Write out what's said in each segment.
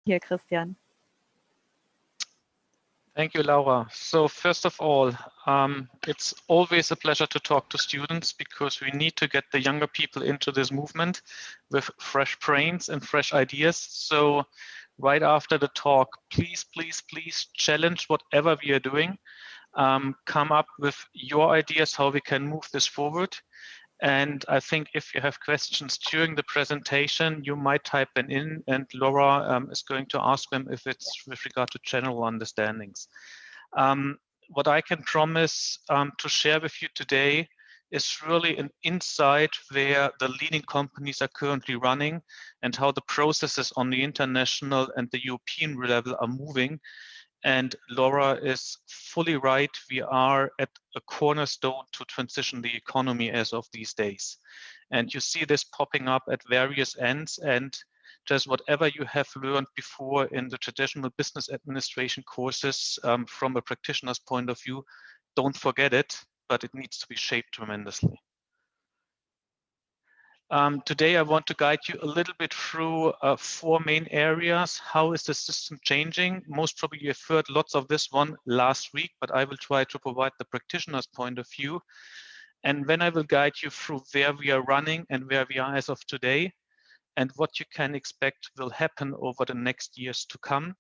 here, Christian. Thank you, Laura. So first of all, it's always a pleasure to talk to students because we need to get the younger people into this movement with fresh brains and fresh ideas. So right after the talk, please, please, please challenge whatever we are doing. Come up with your ideas how we can move this forward. And I think if you have questions during the presentation, you might type them in, and Laura is going to ask them if it's with regard to general understandings. What I can promise to share with you today is really an insight where the leading companies are currently running and how the processes on the international and the European level are moving. And Laura is fully right. We are at a cornerstone to transition the economy as of these days. And you see this popping up at various ends, and just whatever you have learned before in the traditional business administration courses from a practitioner's point of view, don't forget it, but it needs to be shaped tremendously. Today, I want to guide you a little bit through 4 main areas. How is the system changing? Most probably you've heard lots of this one last week, but I will try to provide the practitioner's point of view. And then I will guide you through where we are running and where we are as of today, and what you can expect will happen over the next years to come.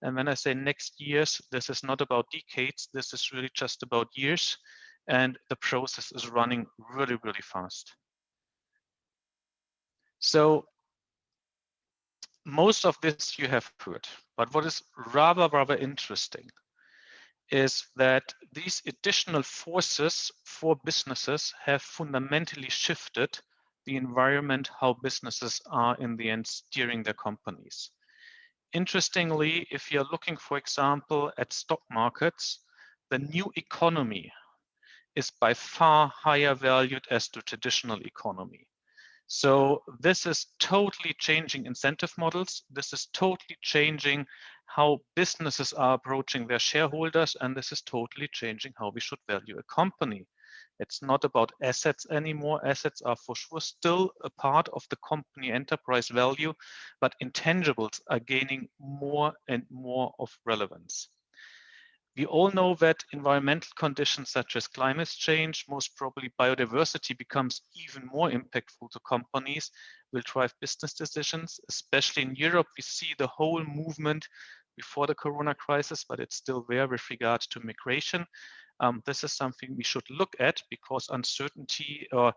And when I say next years, this is not about decades, this is really just about years. And the process is running really, really fast. So most of this you have heard, but what is rather interesting is that these additional forces for businesses have fundamentally shifted the environment how businesses are in the end steering their companies. Interestingly, if you're looking, for example, at stock markets, the new economy is by far higher valued as the traditional economy. So this is totally changing incentive models. This is totally changing how businesses are approaching their shareholders, and this is totally changing how we should value a company. It's not about assets anymore. Assets are for sure still a part of the company enterprise value, but intangibles are gaining more and more of relevance. We all know that environmental conditions such as climate change, most probably biodiversity becomes even more impactful to companies, will drive business decisions. Especially in Europe, we see the whole movement before the Corona crisis, but it's still there with regard to migration. This is something we should look at because uncertainty, or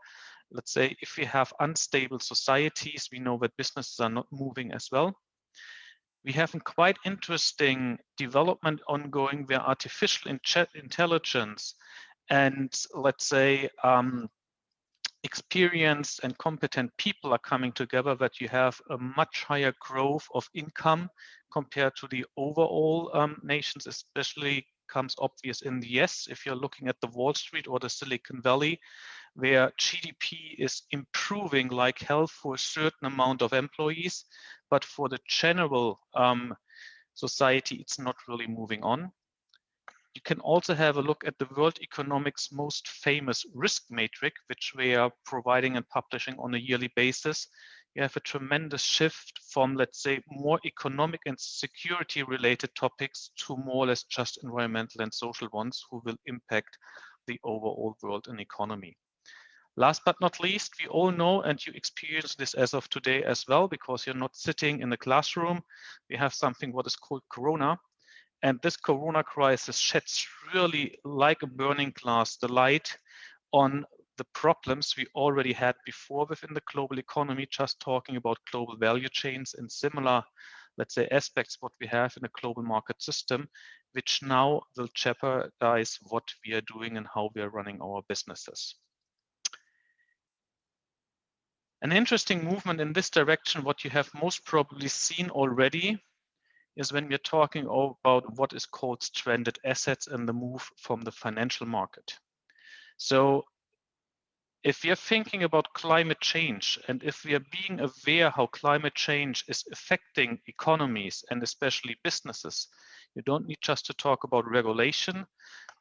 let's say if we have unstable societies, we know that businesses are not moving as well. We have a quite interesting development ongoing where artificial intelligence and let's say experienced and competent people are coming together, that you have a much higher growth of income compared to the overall nations, especially comes obvious in the US. If you're looking at the Wall Street or the Silicon Valley, where GDP is improving like hell for a certain amount of employees, but for the general society, it's not really moving on. You can also have a look at the World Economic's most famous risk matrix, which we are providing and publishing on a yearly basis. You have a tremendous shift from, let's say, more economic and security related topics to more or less just environmental and social ones who will impact the overall world and economy. Last but not least, we all know, and you experience this as of today as well, because you're not sitting in the classroom, we have something what is called Corona. And this Corona crisis sheds really like a burning glass the light on the problems we already had before within the global economy, just talking about global value chains and similar, let's say, aspects what we have in a global market system, which now will jeopardize what we are doing and how we are running our businesses. An interesting movement in this direction, what you have most probably seen already, is when we're talking about what is called stranded assets and the move from the financial market. So if we are thinking about climate change, and if we are being aware how climate change is affecting economies and especially businesses, you don't need just to talk about regulation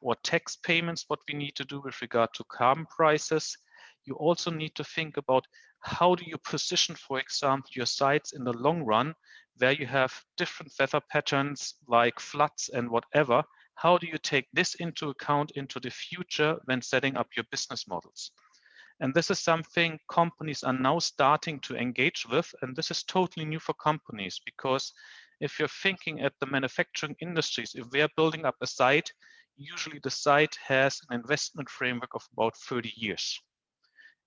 or tax payments, what we need to do with regard to carbon prices. You also need to think about how do you position, for example, your sites in the long run, where you have different weather patterns like floods and whatever. How do you take this into account into the future when setting up your business models? And this is something companies are now starting to engage with. And this is totally new for companies, because if you're thinking at the manufacturing industries, if they're building up a site, usually the site has an investment framework of about 30 years.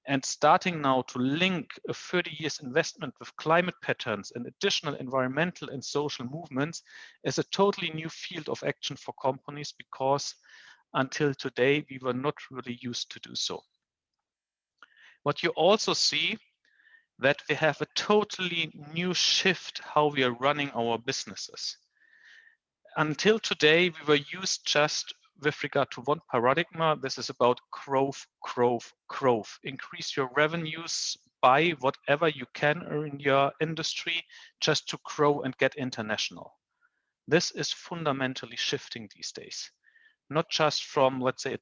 And starting now to link a 30 years investment with climate patterns and additional environmental and social movements is a totally new field of action for companies, because until today, we were not really used to do so. What you also see that we have a totally new shift how we are running our businesses. Until today, we were used just with regard to one paradigm. This is about growth, growth, growth. Increase your revenues by whatever you can in your industry just to grow and get international. This is fundamentally shifting these days. Not just from, let's say, a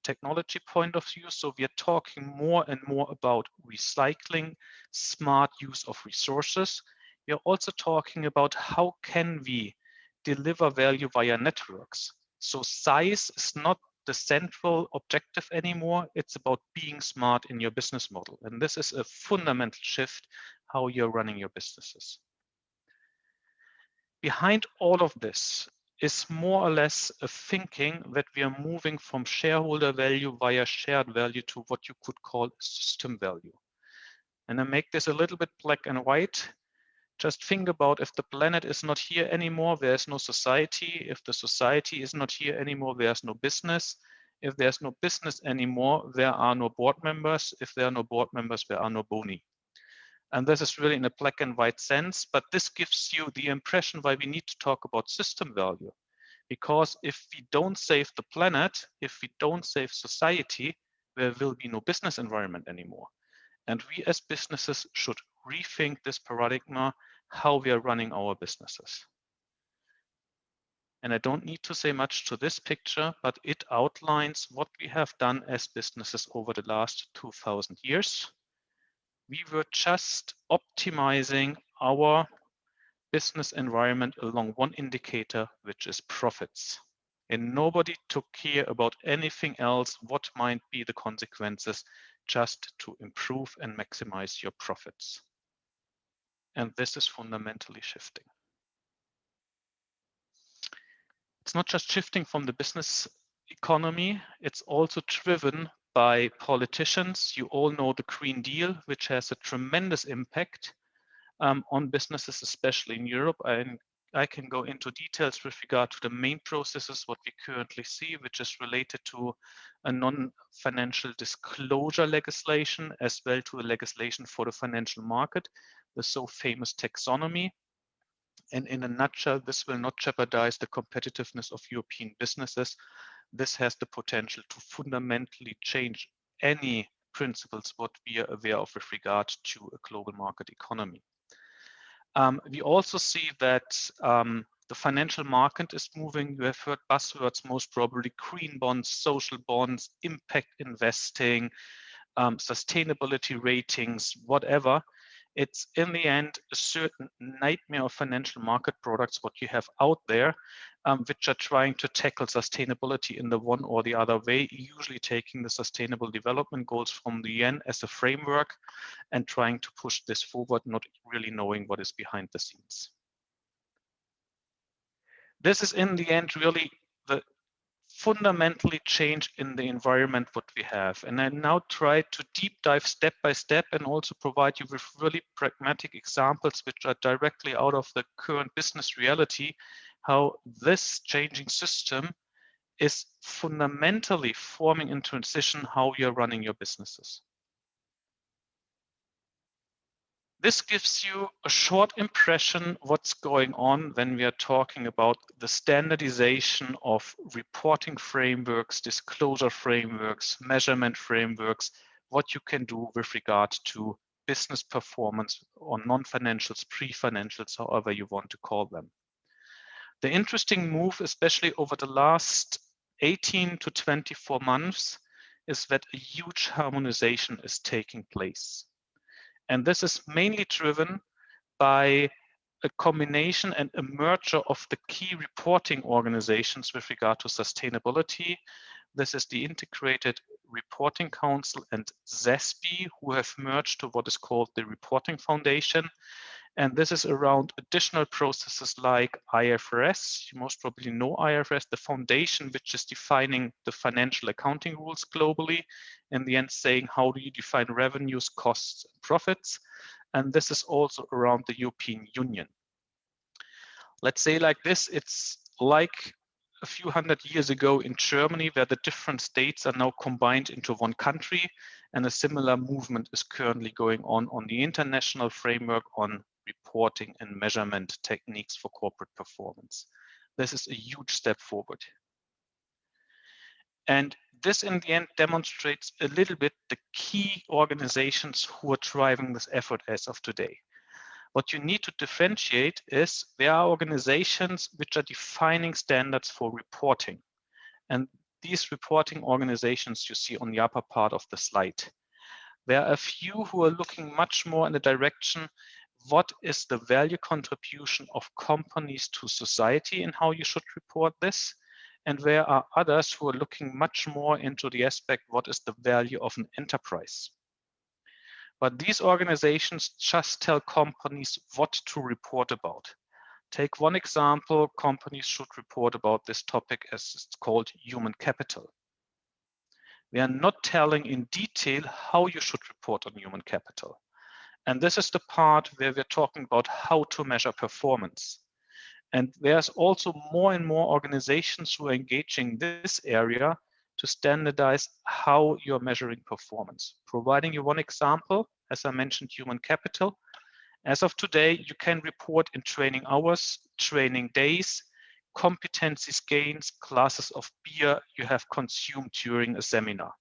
technology point of view. So we are talking more and more about recycling, smart use of resources. We are also talking about how can we deliver value via networks. So size is not the central objective anymore. It's about being smart in your business model. And this is a fundamental shift how you're running your businesses. Behind all of this is more or less a thinking that we are moving from shareholder value via shared value to what you could call system value. And I make this a little bit black and white. Just think about, if the planet is not here anymore, there's no society. If the society is not here anymore, there's no business. If there's no business anymore, there are no board members. If there are no board members, there are no boni. And this is really in a black and white sense, but this gives you the impression why we need to talk about system value. Because if we don't save the planet, if we don't save society, there will be no business environment anymore. And we as businesses should rethink this paradigm, how we are running our businesses. And I don't need to say much to this picture, but it outlines what we have done as businesses over the last 2000 years. We were just optimizing our business environment along one indicator, which is profits. And nobody took care about anything else, what might be the consequences, just to improve and maximize your profits. And this is fundamentally shifting. It's not just shifting from the business economy, it's also driven by politicians. You all know the Green Deal, which has a tremendous impact on businesses, especially in Europe. I can go into details with regard to the main processes, what we currently see, which is related to a non-financial disclosure legislation, as well to a legislation for the financial market, the so famous taxonomy. And in a nutshell, this will not jeopardize the competitiveness of European businesses. This has the potential to fundamentally change any principles what we are aware of with regard to a global market economy. We also see that the financial market is moving. You have heard buzzwords, most probably green bonds, social bonds, impact investing, sustainability ratings, whatever. It's in the end a certain nightmare of financial market products what you have out there, which are trying to tackle sustainability in the one or the other way, usually taking the Sustainable Development Goals from the UN as a framework and trying to push this forward, not really knowing what is behind the scenes. This is in the end really the fundamentally change in the environment what we have. And I now try to deep dive step by step and also provide you with really pragmatic examples which are directly out of the current business reality, how this changing system is fundamentally forming in transition how you're running your businesses. This gives you a short impression what's going on when we are talking about the standardization of reporting frameworks, disclosure frameworks, measurement frameworks, what you can do with regard to business performance or non-financials, pre-financials, however you want to call them. The interesting move, especially over the last 18 to 24 months, is that a huge harmonization is taking place. And this is mainly driven by a combination and a merger of the key reporting organizations with regard to sustainability. This is the Integrated Reporting Council and ZESB, who have merged to what is called the Reporting Foundation. And this is around additional processes like IFRS. You most probably know IFRS, the foundation which is defining the financial accounting rules globally. In the end, saying how do you define revenues, costs, and profits. And this is also around the European Union. Let's say like this, it's like a few hundred years ago in Germany, where the different states are now combined into one country, and a similar movement is currently going on the international framework on reporting and measurement techniques for corporate performance. This is a huge step forward. And this in the end demonstrates a little bit the key organizations who are driving this effort as of today. What you need to differentiate is there are organizations which are defining standards for reporting. And these reporting organizations you see on the upper part of the slide. There are a few who are looking much more in the direction, what is the value contribution of companies to society and how you should report this? And there are others who are looking much more into the aspect, what is the value of an enterprise? But these organizations just tell companies what to report about. Take one example, companies should report about this topic as it's called human capital. We are not telling in detail how you should report on human capital. And this is the part where we're talking about how to measure performance. And there's also more and more organizations who are engaging this area to standardize how you're measuring performance. Providing you one example, as I mentioned, human capital. As of today, you can report in training hours, training days, competencies gains, glasses of beer you have consumed during a seminar.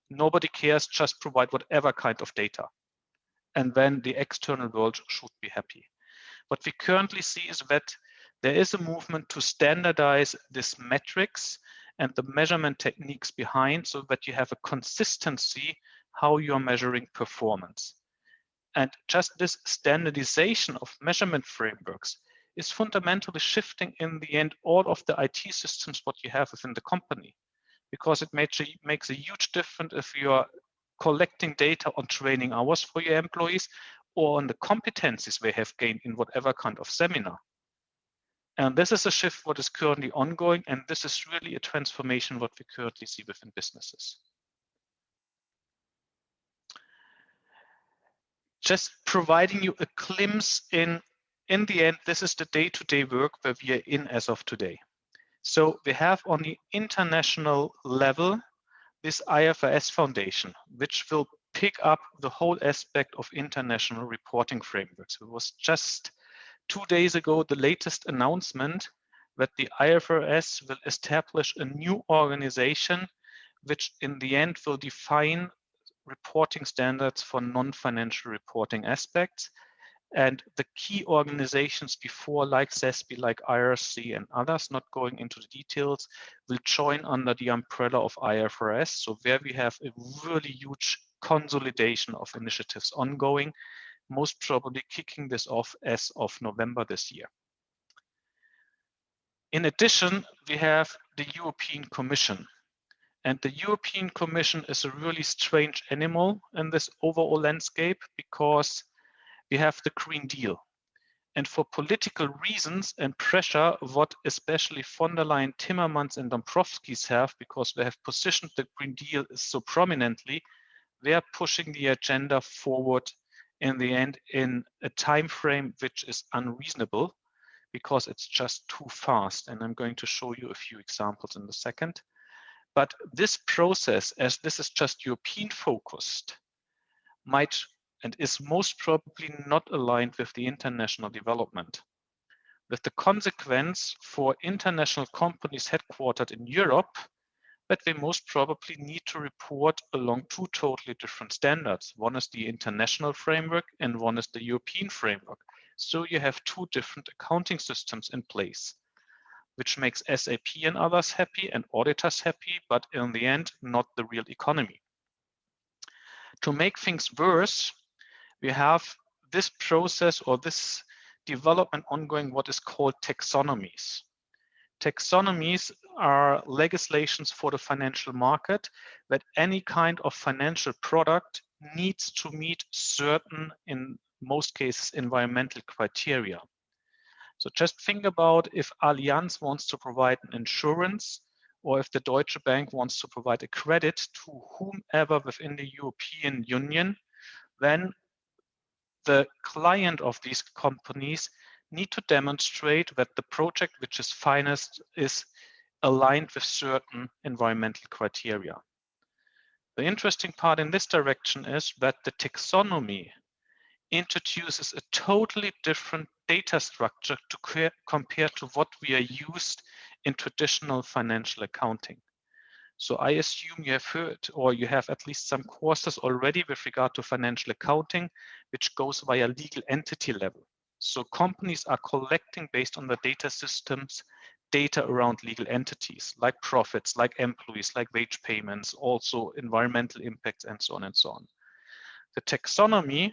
Nobody cares, just provide whatever kind of data. And then the external world should be happy. What we currently see is that there is a movement to standardize these metrics and the measurement techniques behind so that you have a consistency how you're measuring performance. And just this standardization of measurement frameworks is fundamentally shifting in the end all of the IT systems what you have within the company, because it makes a huge difference if you're collecting data on training hours for your employees or on the competencies they have gained in whatever kind of seminar. And this is a shift what is currently ongoing, and this is really a transformation what we currently see within businesses. Just providing you a glimpse in the end, this is the day-to-day work that we are in as of today. So we have on the international level this IFRS Foundation, which will pick up the whole aspect of international reporting frameworks. It was just 2 days ago the latest announcement that the IFRS will establish a new organization which in the end will define reporting standards for non-financial reporting aspects. And the key organizations before, like CESP, like IRC and others, not going into the details, will join under the umbrella of IFRS. So there we have a really huge consolidation of initiatives ongoing, most probably kicking this off as of November this year. In addition, we have the European Commission. And the European Commission is a really strange animal in this overall landscape because we have the Green Deal. And for political reasons and pressure, what especially von der Leyen, Timmermans and Dombrovskis have, because they have positioned the Green Deal so prominently, they are pushing the agenda forward in the end in a time frame which is unreasonable because it's just too fast. And I'm going to show you a few examples in a second. But this process, as this is just European focused, might and is most probably not aligned with the international development. With the consequence for international companies headquartered in Europe, that they most probably need to report along two totally different standards. One is the international framework and one is the European framework. So you have two different accounting systems in place, which makes SAP and others happy and auditors happy, but in the end, not the real economy. To make things worse, we have this process or this development ongoing what is called taxonomies. Taxonomies are legislations for the financial market that any kind of financial product needs to meet certain, in most cases, environmental criteria. So just think about if Allianz wants to provide an insurance, or if the Deutsche Bank wants to provide a credit to whomever within the European Union, then the client of these companies need to demonstrate that the project which is financed is aligned with certain environmental criteria. The interesting part in this direction is that the taxonomy introduces a totally different data structure to compare to what we are used in traditional financial accounting. So I assume you have heard, or you have at least some courses already with regard to financial accounting, which goes via legal entity level. So companies are collecting, based on the data systems, data around legal entities, like profits, like employees, like wage payments, also environmental impacts, and so on and so on. The taxonomy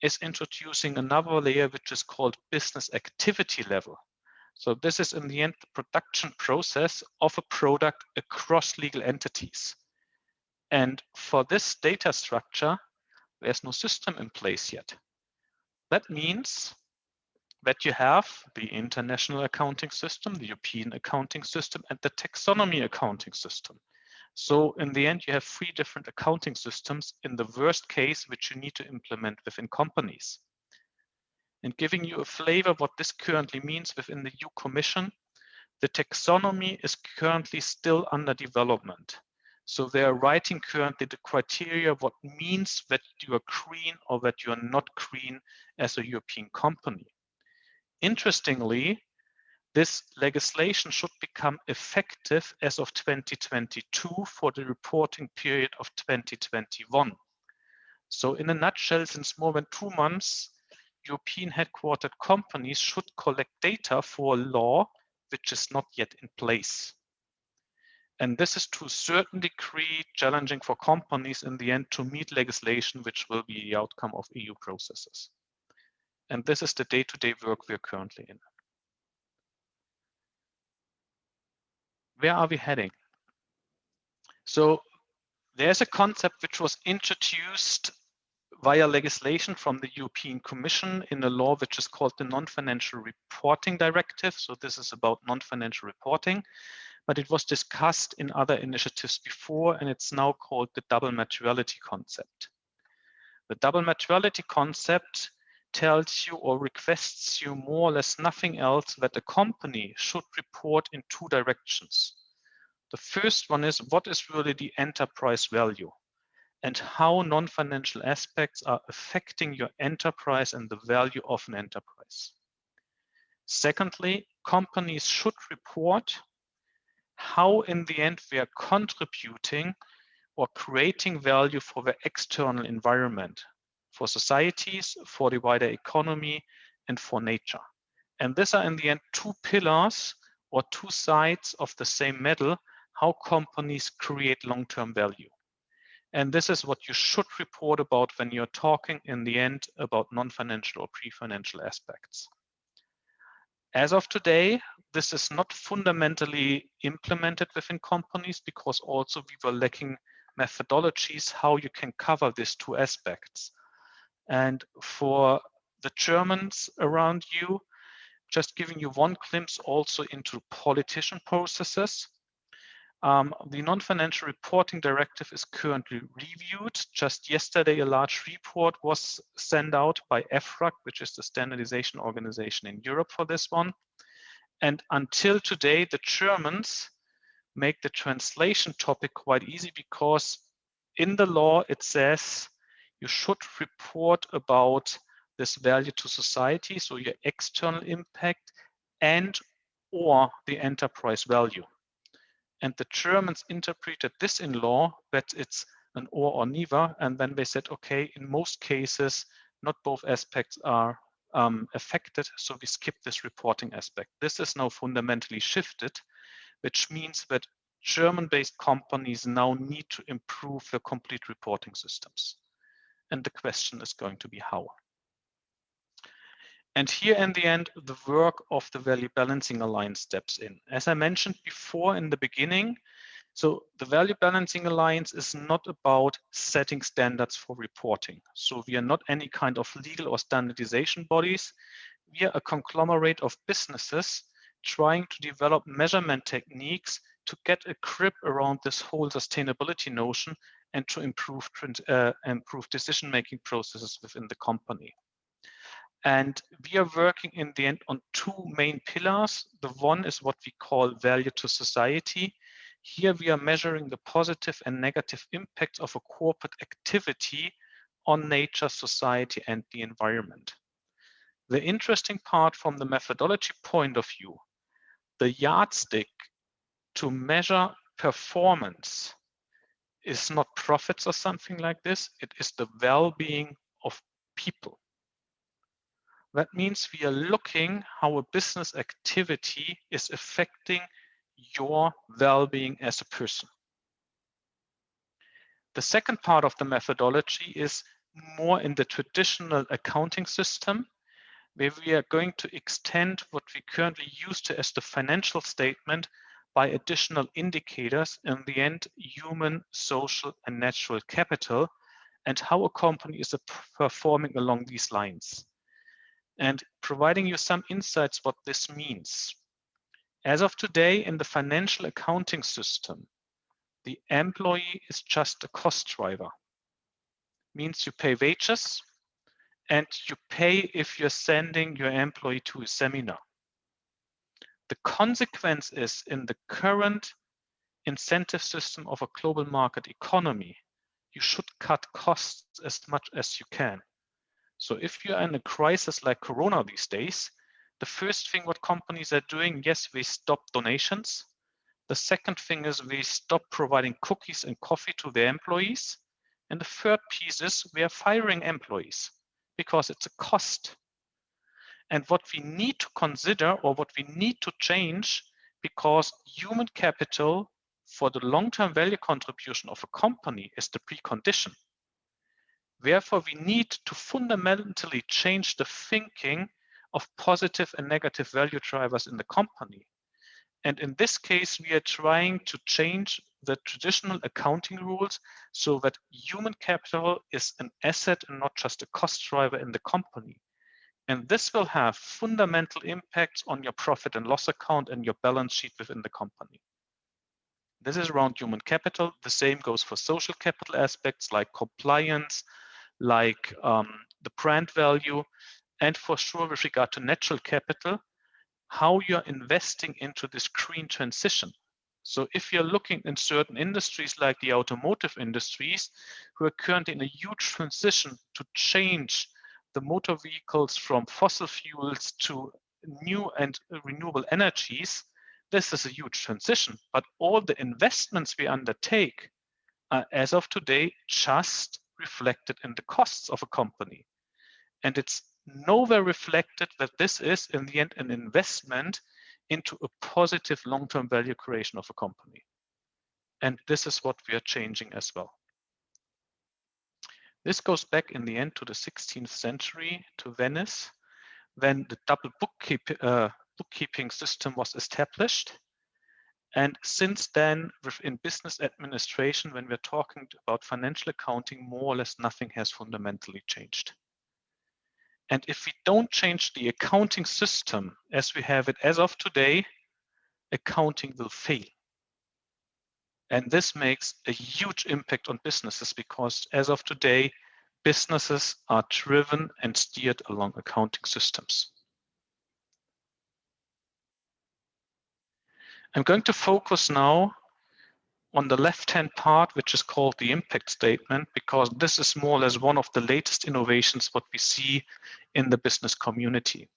is introducing another layer, which is called business activity level. So this is in the end the production process of a product across legal entities. And for this data structure, there's no system in place yet. That means that you have the international accounting system, the European accounting system, and the taxonomy accounting system. So in the end, you have 3 different accounting systems in the worst case, which you need to implement within companies. And giving you a flavor of what this currently means within the EU Commission, the taxonomy is currently still under development. So they are writing currently the criteria, what means that you are green or that you are not green as a European company. Interestingly, this legislation should become effective as of 2022 for the reporting period of 2021. So in a nutshell, since more than 2 months, European headquartered companies should collect data for a law which is not yet in place. And this is to a certain degree challenging for companies in the end to meet legislation which will be the outcome of EU processes. And this is the day-to-day work we're currently in. Where are we heading? So there's a concept which was introduced via legislation from the European Commission in a law which is called the Non-Financial Reporting Directive. So this is about non-financial reporting, but it was discussed in other initiatives before, and it's now called the double materiality concept. The double materiality concept tells you or requests you more or less nothing else that a company should report in 2 directions. The first one is, what is really the enterprise value and how non-financial aspects are affecting your enterprise and the value of an enterprise. Secondly, companies should report how in the end we are contributing or creating value for the external environment, for societies, for the wider economy, and for nature. And these are in the end 2 pillars or 2 sides of the same medal, how companies create long-term value. And this is what you should report about when you're talking in the end about non-financial or pre-financial aspects. As of today, this is not fundamentally implemented within companies because also we were lacking methodologies how you can cover these 2 aspects. And for the Germans around you, just giving you one glimpse also into politician processes. The non-financial reporting directive is currently reviewed. Just yesterday, a large report was sent out by EFRAG, which is the standardization organization in Europe for this one. And until today, the Germans make the translation topic quite easy because in the law, it says you should report about this value to society, so your external impact and or the enterprise value. And the Germans interpreted this in law that it's an or neither. And then they said, okay, in most cases, not both aspects are affected. So we skip this reporting aspect. This is now fundamentally shifted, which means that German-based companies now need to improve their complete reporting systems. And the question is going to be how. And here in the end, the work of the value balancing alliance steps in. As I mentioned before in the beginning, so the Value Balancing Alliance is not about setting standards for reporting. So we are not any kind of legal or standardization bodies. We are a conglomerate of businesses trying to develop measurement techniques to get a grip around this whole sustainability notion and to improve decision-making processes within the company. And we are working in the end on two main pillars. The one is what we call value to society. Here we are measuring the positive and negative impacts of a corporate activity on nature, society, and the environment. The interesting part from the methodology point of view, the yardstick to measure performance is not profits or something like this. It is the well-being of people. That means we are looking how a business activity is affecting your well-being as a person. The second part of the methodology is more in the traditional accounting system, where we are going to extend what we currently use to as the financial statement by additional indicators, in the end, human, social, and natural capital, and how a company is performing along these lines. And providing you some insights what this means. As of today, in the financial accounting system, the employee is just a cost driver. Means you pay wages and you pay if you're sending your employee to a seminar. The consequence is in the current incentive system of a global market economy, you should cut costs as much as you can. So if you're in a crisis like Corona these days, the first thing what companies are doing, yes, we stop donations. The second thing is we stop providing cookies and coffee to their employees. And the third piece is we are firing employees because it's a cost. And what we need to consider or what we need to change, because human capital for the long-term value contribution of a company is the precondition. Therefore, we need to fundamentally change the thinking of positive and negative value drivers in the company. And in this case, we are trying to change the traditional accounting rules so that human capital is an asset and not just a cost driver in the company. And this will have fundamental impacts on your profit and loss account and your balance sheet within the company. This is around human capital. The same goes for social capital aspects like compliance, like the brand value, and for sure with regard to natural capital, how you're investing into this green transition. So if you're looking in certain industries like the automotive industries, who are currently in a huge transition to change the motor vehicles from fossil fuels to new and renewable energies, this is a huge transition. But all the investments we undertake are, as of today, just reflected in the costs of a company. And it's nowhere reflected that this is, in the end, an investment into a positive long-term value creation of a company. And this is what we are changing as well. This goes back in the end to the 16th century, to Venice, when the double bookkeeping system was established. And since then, within business administration, when we're talking about financial accounting, more or less nothing has fundamentally changed. And if we don't change the accounting system as we have it as of today, accounting will fail. And this makes a huge impact on businesses because as of today, businesses are driven and steered along accounting systems. I'm going to focus now on the left-hand part, which is called the impact statement, because this is more or less one of the latest innovations what we see in the business community.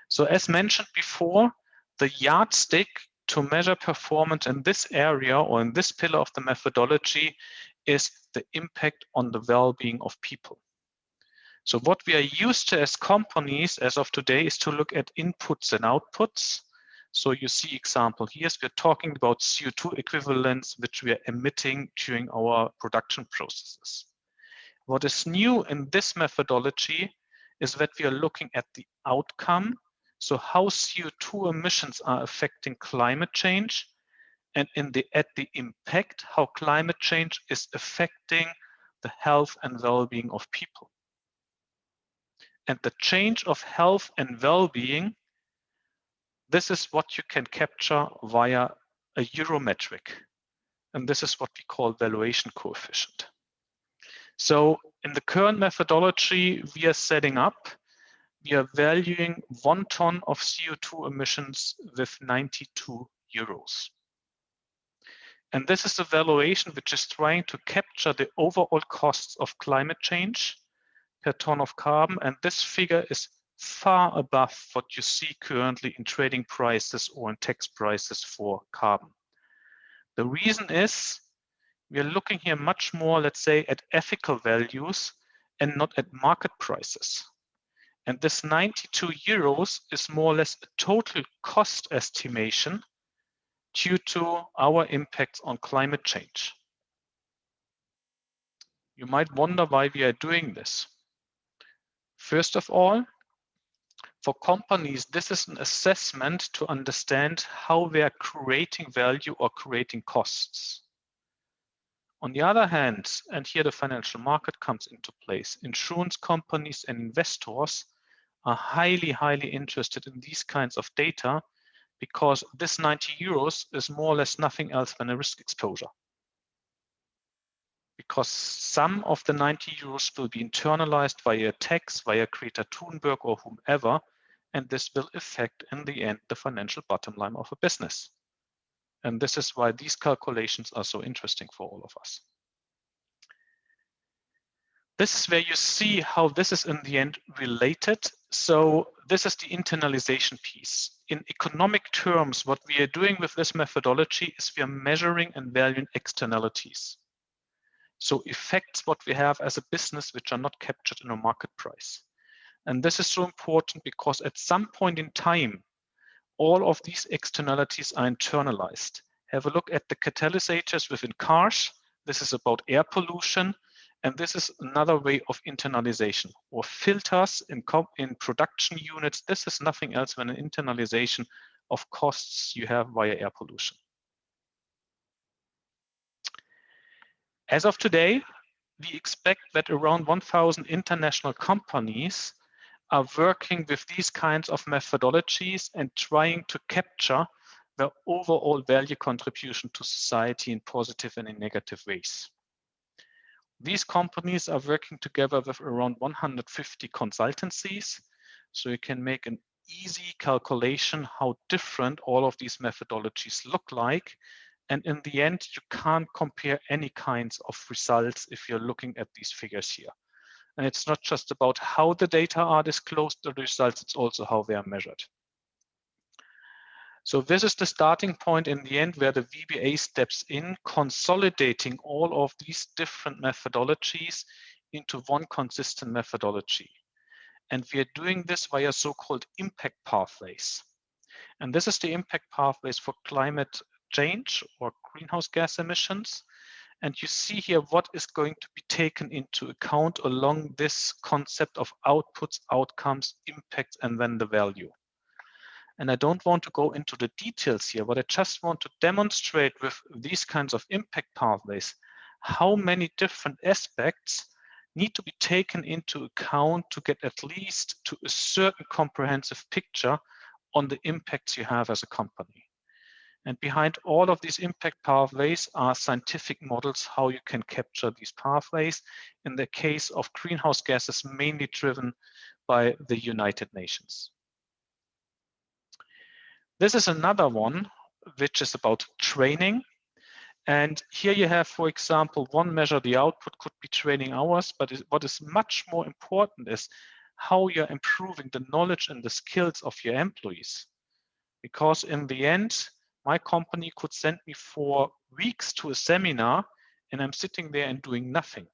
So as mentioned before, the yardstick to measure performance in this area or in this pillar of the methodology is the impact on the well-being of people. So what we are used to as companies as of today is to look at inputs and outputs. So you see example here, we're talking about CO2 equivalents, which we are emitting during our production processes. What is new in this methodology is that we are looking at the outcome, so how CO2 emissions are affecting climate change, and at the impact, how climate change is affecting the health and well-being of people. And the change of health and well-being, this is what you can capture via a Eurometric. And this is what we call valuation coefficient. So in the current methodology we are setting up, we are valuing 1 ton of CO2 emissions with 92 euros. And this is a valuation which is trying to capture the overall costs of climate change per ton of carbon. And this figure is far above what you see currently in trading prices or in tax prices for carbon. The reason is we are looking here much more, let's say, at ethical values and not at market prices. And this 92 euros is more or less a total cost estimation due to our impacts on climate change. You might wonder why we are doing this. First of all, for companies, this is an assessment to understand how they are creating value or creating costs. On the other hand, and here the financial market comes into place, insurance companies and investors are highly, highly interested in these kinds of data because this 90 euros is more or less nothing else than a risk exposure. Because some of the 90 euros will be internalized via tax, via Greta Thunberg or whomever, and this will affect in the end the financial bottom line of a business. And this is why these calculations are so interesting for all of us. This is where you see how this is in the end related. So this is the internalization piece. In economic terms, what we are doing with this methodology is we are measuring and valuing externalities. So effects what we have as a business which are not captured in a market price. And this is so important because at some point in time, all of these externalities are internalized. Have a look at the catalyzers within cars. This is about air pollution. And this is another way of internalization. Or filters in production units. This is nothing else than an internalization of costs you have via air pollution. As of today, we expect that around 1,000 international companies are working with these kinds of methodologies and trying to capture the overall value contribution to society in positive and in negative ways. These companies are working together with around 150 consultancies, so you can make an easy calculation how different all of these methodologies look like. And in the end, you can't compare any kinds of results if you're looking at these figures here. And it's not just about how the data are disclosed, the results, it's also how they are measured. So this is the starting point in the end where the VBA steps in, consolidating all of these different methodologies into one consistent methodology. And we are doing this via so-called impact pathways. And this is the impact pathways for climate change or greenhouse gas emissions. And you see here what is going to be taken into account along this concept of outputs, outcomes, impacts, and then the value. And I don't want to go into the details here, but I just want to demonstrate with these kinds of impact pathways how many different aspects need to be taken into account to get at least to a certain comprehensive picture on the impacts you have as a company. And behind all of these impact pathways are scientific models how you can capture these pathways. In the case of greenhouse gases, mainly driven by the United Nations. This is another one, which is about training. And here you have, for example, one measure, the output could be training hours, but what is much more important is how you're improving the knowledge and the skills of your employees. Because in the end, my company could send me for weeks to a seminar and I'm sitting there and doing nothing.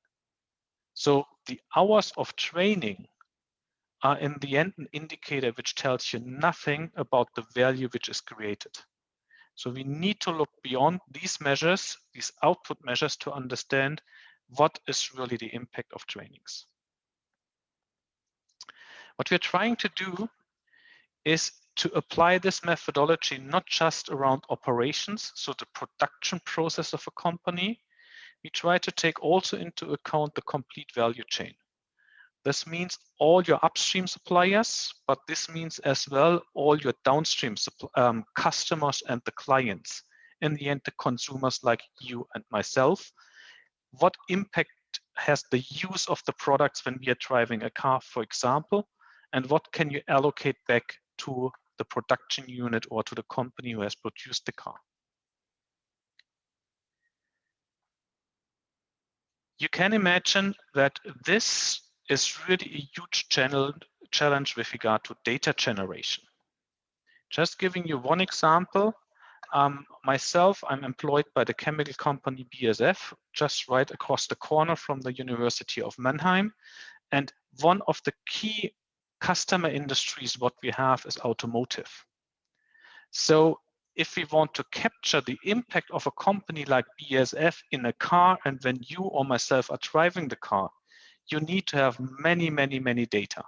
So the hours of training are in the end an indicator which tells you nothing about the value which is created. So we need to look beyond these measures, these output measures, to understand what is really the impact of trainings. What we're trying to do is to apply this methodology not just around operations, so the production process of a company. We try to take also into account the complete value chain. This means all your upstream suppliers, but this means as well all your downstream customers and the clients. In the end, the consumers like you and myself. What impact has the use of the products when we are driving a car, for example, and what can you allocate back to the production unit or to the company who has produced the car? You can imagine that this is really a huge challenge with regard to data generation. Just giving you one example, myself, I'm employed by the chemical company BASF, just right across the corner from the University of Mannheim. And one of the key customer industries what we have is automotive. So if we want to capture the impact of a company like BASF in a car, and when you or myself are driving the car, you need to have many, many, many data.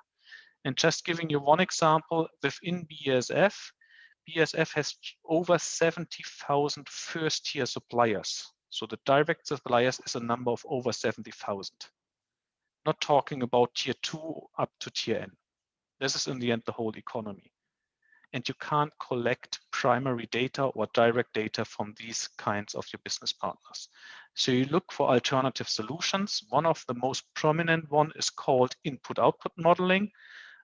And just giving you one example, within BASF has over 70,000 first-tier suppliers. So the direct suppliers is a number of over 70,000. Not talking about tier 2 up to tier N. This is in the end the whole economy. And you can't collect primary data or direct data from these kinds of your business partners. So you look for alternative solutions. One of the most prominent one is called input-output modeling,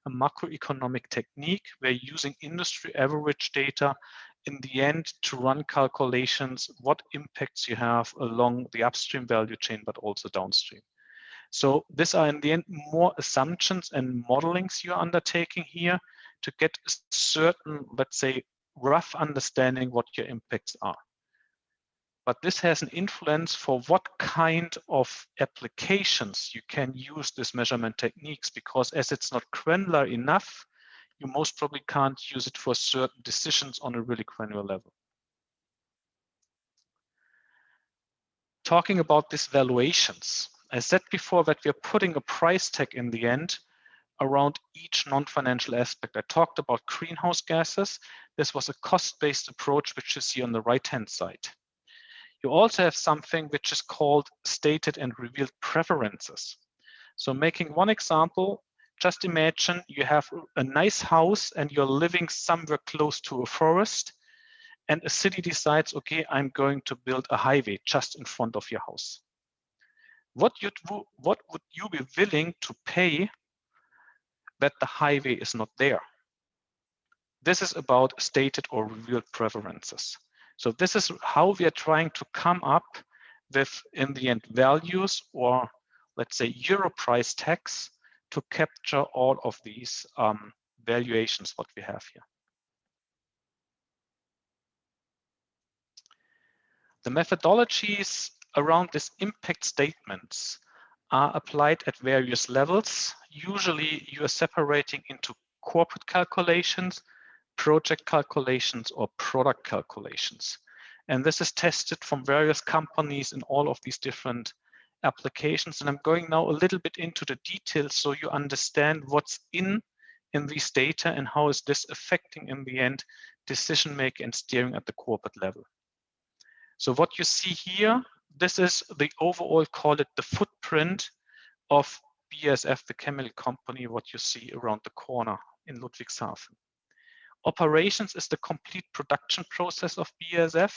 a macroeconomic technique where using industry average data in the end to run calculations, what impacts you have along the upstream value chain, but also downstream. So these are in the end more assumptions and modelings you're undertaking here to get a certain, let's say, rough understanding what your impacts are. But this has an influence for what kind of applications you can use this measurement techniques, because as it's not granular enough, you most probably can't use it for certain decisions on a really granular level. Talking about these valuations, I said before that we're putting a price tag in the end around each non-financial aspect. I talked about greenhouse gases. This was a cost-based approach, which you see on the right-hand side. You also have something which is called stated and revealed preferences. So making one example, just imagine you have a nice house and you're living somewhere close to a forest, and a city decides, okay, I'm going to build a highway just in front of your house. What would you be willing to pay that the highway is not there? This is about stated or revealed preferences. So this is how we are trying to come up with, in the end, values or let's say euro price tags to capture all of these valuations what we have here. The methodologies around these impact statements are applied at various levels. Usually you are separating into corporate calculations, project calculations, or product calculations. And this is tested from various companies in all of these different applications. And I'm going now a little bit into the details so you understand what's in these data and how is this affecting in the end decision making and steering at the corporate level. So what you see here, this is the overall, call it the footprint of BASF, the chemical company, what you see around the corner in Ludwigshafen. Operations is the complete production process of BASF.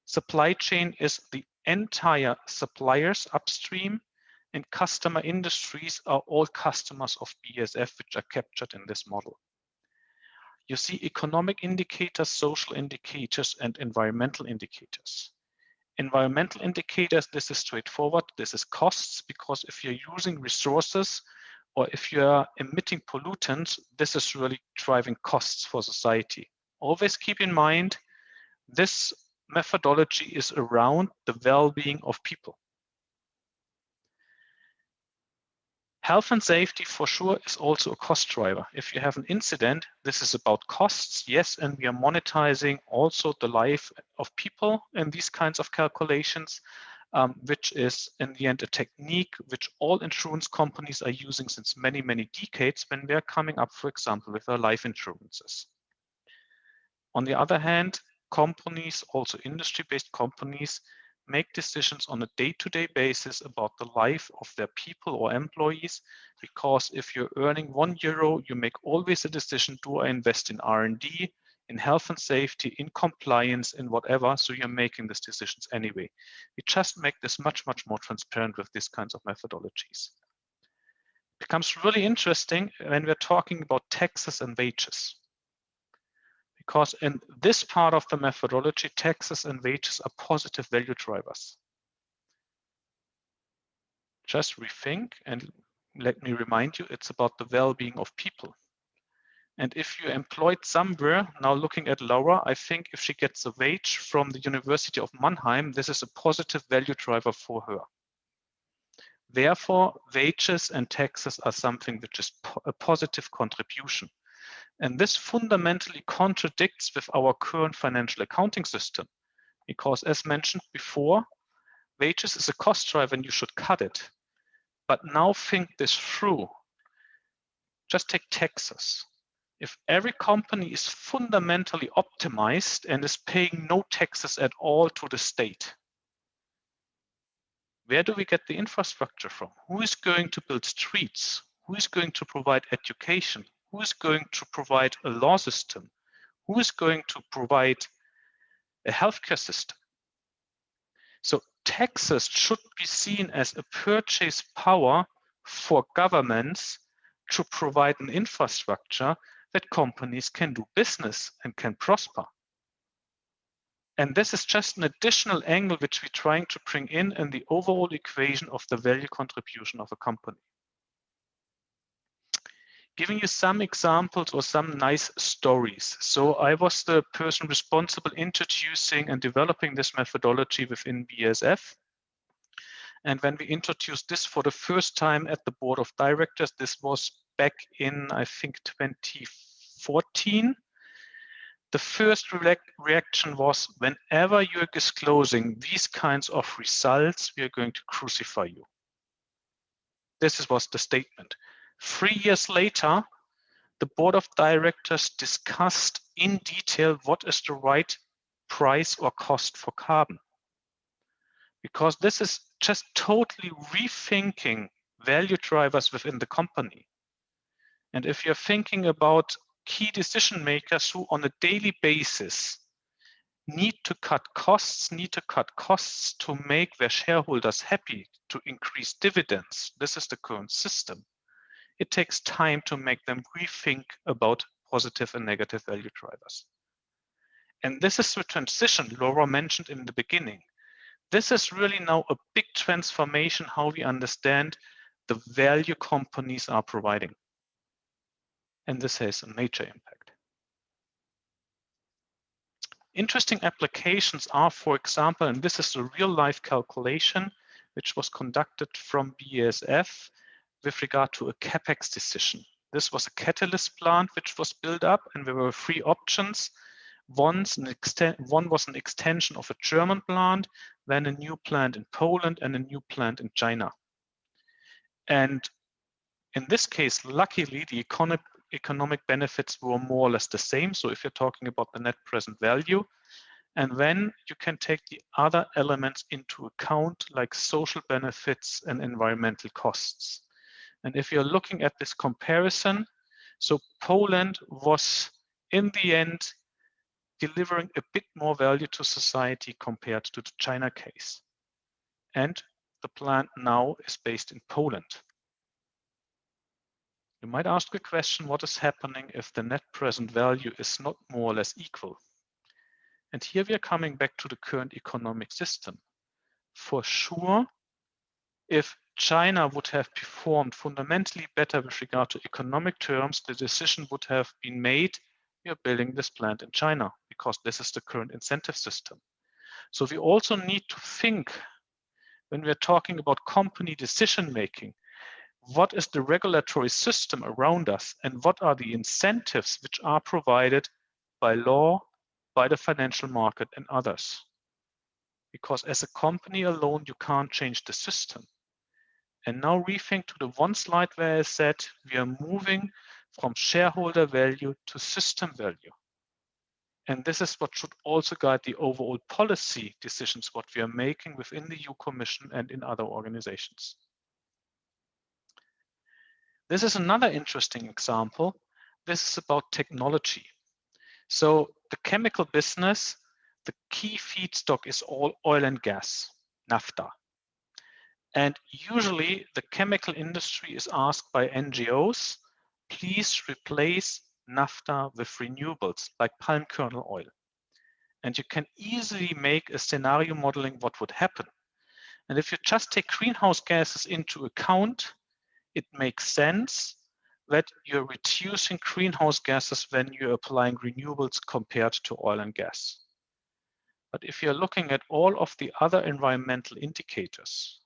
Supply chain is the entire suppliers upstream, and customer industries are all customers of BASF, which are captured in this model. You see economic indicators, social indicators, and environmental indicators. Environmental indicators, this is straightforward. This is costs, because if you're using resources or if you're emitting pollutants, this is really driving costs for society. Always keep in mind, this methodology is around the well-being of people. Health and safety for sure is also a cost driver. If you have an incident, this is about costs, yes, and we are monetizing also the life of people in these kinds of calculations, which is in the end a technique which all insurance companies are using since many, many decades when they're coming up, for example, with their life insurances. On the other hand, companies, also industry-based companies, make decisions on a day-to-day basis about the life of their people or employees, because if you're earning €1, you make always a decision, do I invest in R&D, in health and safety, in compliance, in whatever, so you're making these decisions anyway. We just make this much, much more transparent with these kinds of methodologies. It becomes really interesting when we're talking about taxes and wages. Because in this part of the methodology, taxes and wages are positive value drivers. Just rethink, and let me remind you, it's about the well-being of people. And if you're employed somewhere, now looking at Laura, I think if she gets a wage from the University of Mannheim, this is a positive value driver for her. Therefore, wages and taxes are something which is a positive contribution. And this fundamentally contradicts with our current financial accounting system, because as mentioned before, wages is a cost driver and you should cut it. But now think this through. Just take taxes. If every company is fundamentally optimized and is paying no taxes at all to the state, where do we get the infrastructure from? Who is going to build streets? Who is going to provide education? Who is going to provide a law system? Who is going to provide a healthcare system? So taxes should be seen as a purchase power for governments to provide an infrastructure that companies can do business and can prosper. And this is just an additional angle which we're trying to bring in the overall equation of the value contribution of a company. Giving you some examples or some nice stories. So I was the person responsible introducing and developing this methodology within BASF. And when we introduced this for the first time at the board of directors, this was back in, I think, 2014. The first reaction was, whenever you're disclosing these kinds of results, we are going to crucify you. This was the statement. 3 years later, the board of directors discussed in detail what is the right price or cost for carbon. Because this is just totally rethinking value drivers within the company. And if you're thinking about key decision makers who on a daily basis need to cut costs to make their shareholders happy, to increase dividends, this is the current system. It takes time to make them rethink about positive and negative value drivers. And this is the transition Laura mentioned in the beginning. This is really now a big transformation how we understand the value companies are providing. And this has a major impact. Interesting applications are, for example, and this is a real life calculation which was conducted from BASF with regard to a CapEx decision. This was a catalyst plant which was built up, and there were 3 options. One was an extension of a German plant, then a new plant in Poland, and a new plant in China. And in this case, luckily, the economic benefits were more or less the same. So if you're talking about the net present value, and then you can take the other elements into account, like social benefits and environmental costs. And if you're looking at this comparison, so Poland was in the end delivering a bit more value to society compared to the China case. And the plant now is based in Poland. You might ask the question, what is happening if the net present value is not more or less equal? And here we are coming back to the current economic system. For sure, if China would have performed fundamentally better with regard to economic terms, the decision would have been made, we are building this plant in China, because this is the current incentive system. So we also need to think, when we're talking about company decision making, what is the regulatory system around us, and what are the incentives which are provided by law, by the financial market, and others? because as a company alone, you can't change the system. And now rethink to the one slide where I said we are moving from shareholder value to system value. And this is what should also guide the overall policy decisions, what we are making within the EU Commission and in other organizations. This is another interesting example. This is about technology. So the chemical business, the key feedstock is all oil and gas, naphtha. And usually the chemical industry is asked by NGOs, please replace naphtha with renewables like palm kernel oil. And you can easily make a scenario modeling what would happen. And if you just take greenhouse gases into account, it makes sense that you're reducing greenhouse gases when you're applying renewables compared to oil and gas. But if you're looking at all of the other environmental indicators,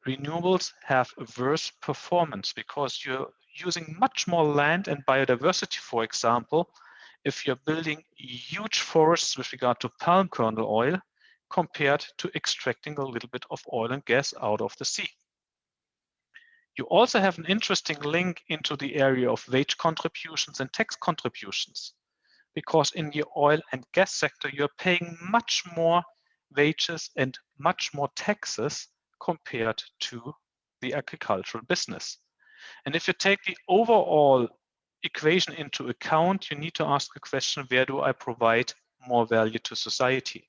renewables have a worse performance because you're using much more land and biodiversity, for example, if you're building huge forests with regard to palm kernel oil compared to extracting a little bit of oil and gas out of the sea. You also have an interesting link into the area of wage contributions and tax contributions, because in the oil and gas sector, you're paying much more wages and much more taxes compared to the agricultural business. And if you take the overall equation into account, you need to ask the question, where do I provide more value to society?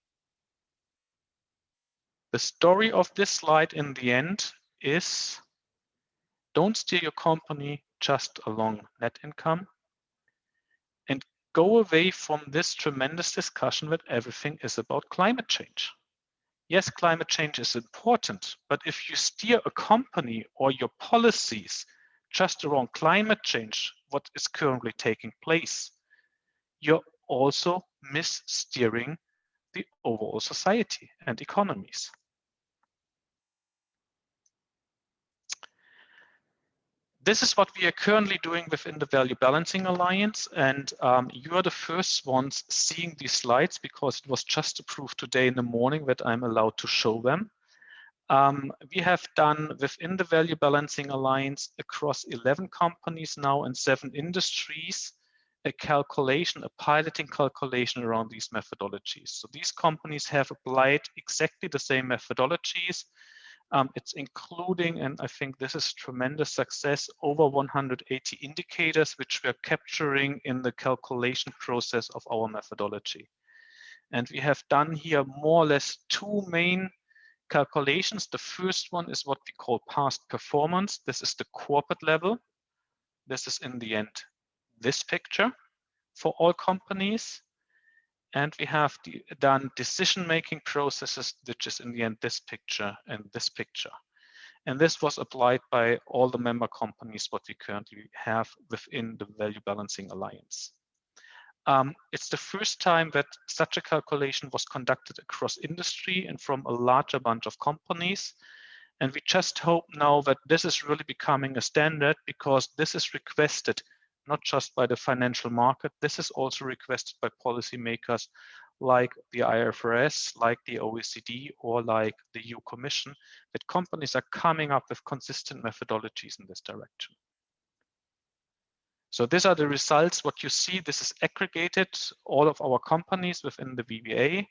The story of this slide in the end is, don't steer your company just along net income, and go away from this tremendous discussion that everything is about climate change. Yes, climate change is important, but if you steer a company or your policies just around climate change, what is currently taking place, you're also missteering the overall society and economies. This is what we are currently doing within the Value Balancing Alliance, and you are the first ones seeing these slides because it was just approved today in the morning that I'm allowed to show them. We have done within the Value Balancing Alliance across 11 companies now and 7 industries, a calculation, a piloting calculation around these methodologies. So these companies have applied exactly the same methodologies. It's including, and I think this is tremendous success, over 180 indicators, which we're capturing in the calculation process of our methodology. And we have done here more or less 2 main calculations. The first one is what we call past performance. This is the corporate level. This is in the end this picture for all companies. And we have done decision-making processes, which is in the end this picture and this picture. And this was applied by all the member companies, what we currently have within the Value Balancing Alliance. It's the first time that such a calculation was conducted across industry and from a larger bunch of companies. And we just hope now that this is really becoming a standard, because this is requested not just by the financial market, this is also requested by policymakers like the IFRS, like the OECD, or like the EU Commission, that companies are coming up with consistent methodologies in this direction. So these are the results. What you see, this is aggregated, all of our companies within the VBA.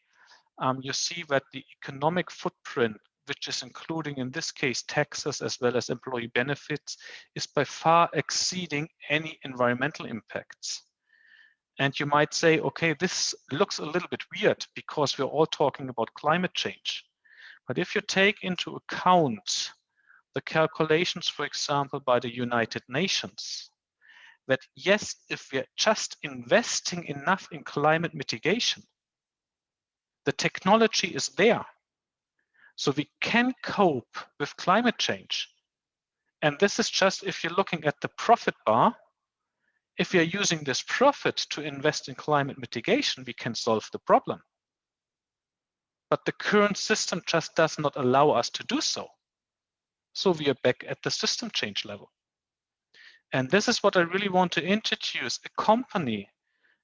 You see that the economic footprint, which is including in this case taxes as well as employee benefits, is by far exceeding any environmental impacts. And you might say, okay, this looks a little bit weird because we're all talking about climate change. But if you take into account the calculations, for example, by the United Nations, that yes, if we're just investing enough in climate mitigation, the technology is there. So we can cope with climate change. And this is just if you're looking at the profit bar. If we are using this profit to invest in climate mitigation, we can solve the problem. But the current system just does not allow us to do so. So we are back at the system change level. And this is what I really want to introduce, a company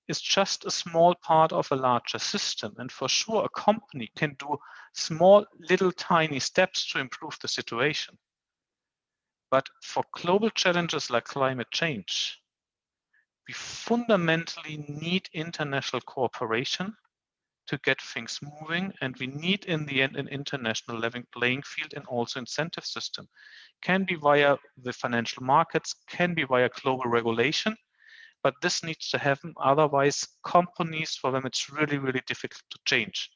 is just a small part of a larger system. And for sure, a company can do small, little, tiny steps to improve the situation. But for global challenges like climate change, we fundamentally need international cooperation to get things moving, and we need in the end an international level playing field and also incentive system. Can be via the financial markets, can be via global regulation, but this needs to happen. Otherwise, companies, for them, it's really, really difficult to change.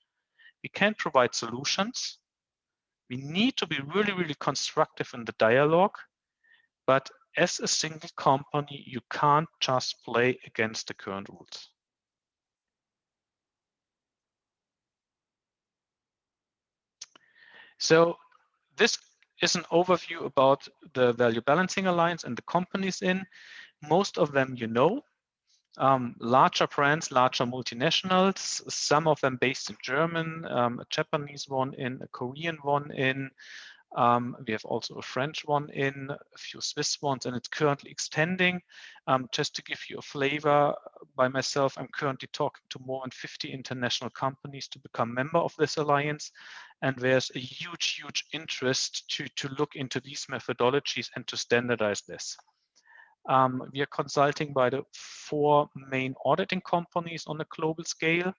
We can provide solutions. We need to be really, really constructive in the dialogue, but as a single company, you can't just play against the current rules. So this is an overview about the Value Balancing Alliance and the companies in. Most of them you know. Larger brands, larger multinationals, some of them based in German, a Japanese one in, a Korean one in. We have also a French one in, a few Swiss ones, and it's currently extending. Just to give you a flavor, by myself, I'm currently talking to more than 50 international companies to become member of this alliance. And there's a huge, huge interest to look into these methodologies and to standardize this. We are consulting by the 4 main auditing companies on a global scale,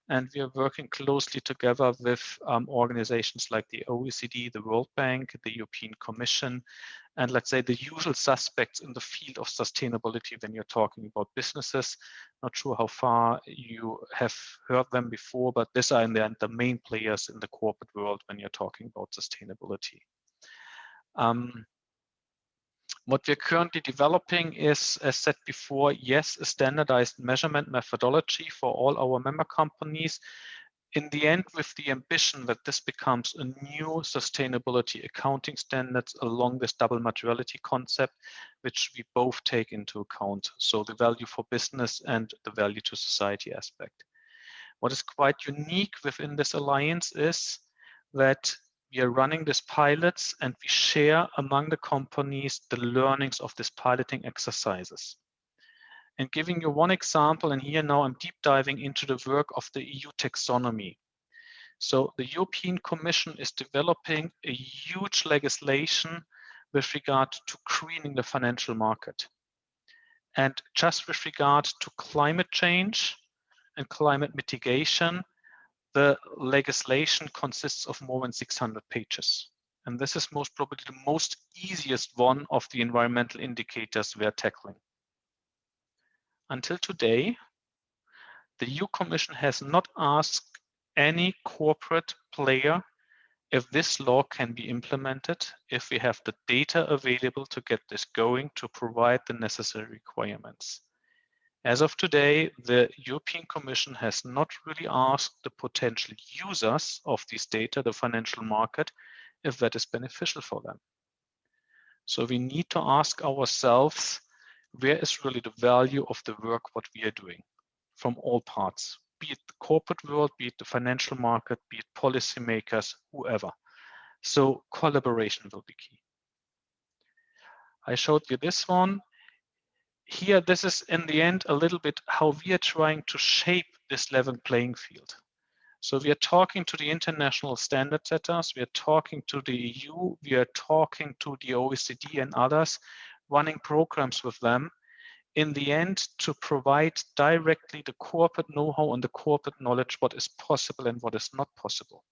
and we are working closely together with organizations like the OECD, the World Bank, the European Commission, and let's say the usual suspects in the field of sustainability when you're talking about businesses. Not sure how far you have heard them before, but these are in the end the main players in the corporate world when you're talking about sustainability. What we're currently developing is, as said before, yes, a standardized measurement methodology for all our member companies. In the end, with the ambition that this becomes a new sustainability accounting standards along this double materiality concept, which we both take into account. So the value for business and the value to society aspect. What is quite unique within this alliance is that we are running these pilots and we share among the companies the learnings of these piloting exercises. And giving you one example, and here now I'm deep diving into the work of the EU taxonomy. So the European Commission is developing a huge legislation with regard to greening the financial market. And just with regard to climate change and climate mitigation, the legislation consists of more than 600 pages. And this is most probably the most easiest one of the environmental indicators we are tackling. Until today, the EU Commission has not asked any corporate player if this law can be implemented, if we have the data available to get this going, to provide the necessary requirements. As of today, the European Commission has not really asked the potential users of this data, the financial market, if that is beneficial for them. So we need to ask ourselves, where is really the value of the work what we are doing from all parts, be it the corporate world, be it the financial market, be it policymakers, whoever. So collaboration will be key. I showed you this one. Here, this is in the end a little bit how we are trying to shape this level playing field. So we are talking to the international standard setters, we are talking to the EU, we are talking to the OECD and others, running programs with them, in the end to provide directly the corporate know-how and the corporate knowledge what is possible and what is not possible.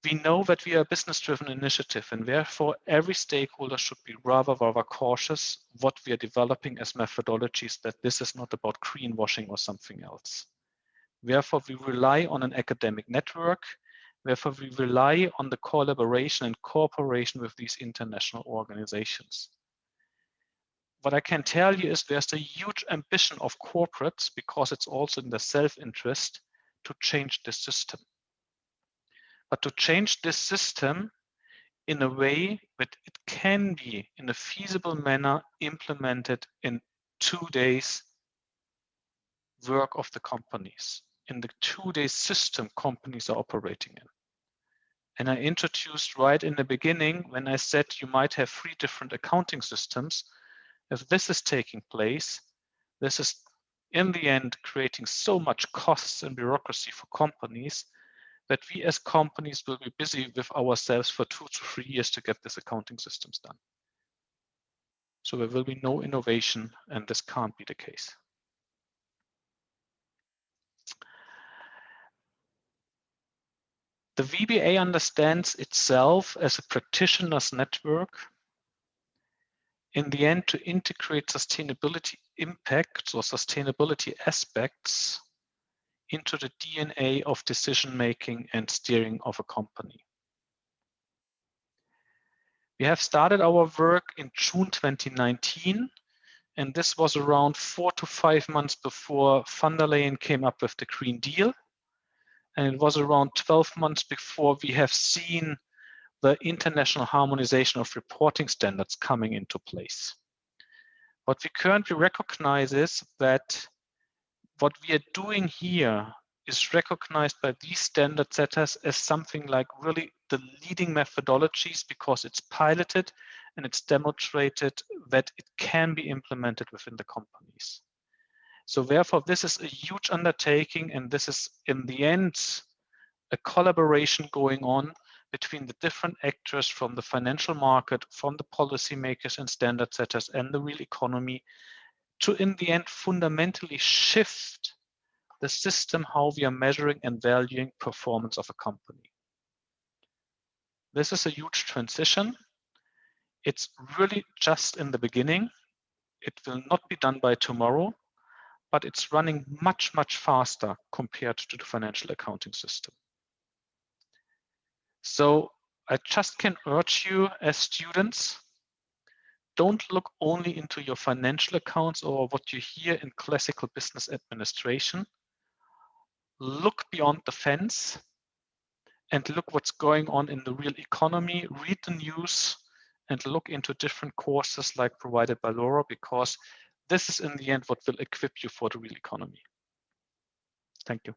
We know that we are a business-driven initiative, and therefore every stakeholder should be rather cautious what we are developing as methodologies, that this is not about greenwashing or something else. Therefore, we rely on an academic network. Therefore, we rely on the collaboration and cooperation with these international organizations. What I can tell you is there's a huge ambition of corporates, because it's also in their self-interest, to change the system. But to change this system in a way that it can be, in a feasible manner, implemented in 2 days work of the companies, in the 2-day system companies are operating in. And I introduced right in the beginning when I said you might have 3 different accounting systems. If this is taking place, this is in the end creating so much costs and bureaucracy for companies that we as companies will be busy with ourselves for 2 to 3 years to get this accounting systems done. So there will be no innovation, and this can't be the case. The VBA understands itself as a practitioner's network, in the end, to integrate sustainability impacts or sustainability aspects into the DNA of decision-making and steering of a company. We have started our work in June 2019, and this was around 4 to 5 months before von der Leyen came up with the Green Deal. And it was around 12 months before we have seen the international harmonization of reporting standards coming into place. What we currently recognize is that what we are doing here is recognized by these standard setters as something like really the leading methodologies, because it's piloted and it's demonstrated that it can be implemented within the companies. So therefore, this is a huge undertaking, and this is in the end a collaboration going on between the different actors from the financial market, from the policymakers and standard setters and the real economy, to in the end fundamentally shift the system how we are measuring and valuing performance of a company. This is a huge transition. It's really just in the beginning. It will not be done by tomorrow, but it's running much, much faster compared to the financial accounting system. So I just can urge you as students, don't look only into your financial accounts or what you hear in classical business administration. Look beyond the fence and look what's going on in the real economy, read the news, and look into different courses like provided by Laura, because this is in the end what will equip you for the real economy. Thank you.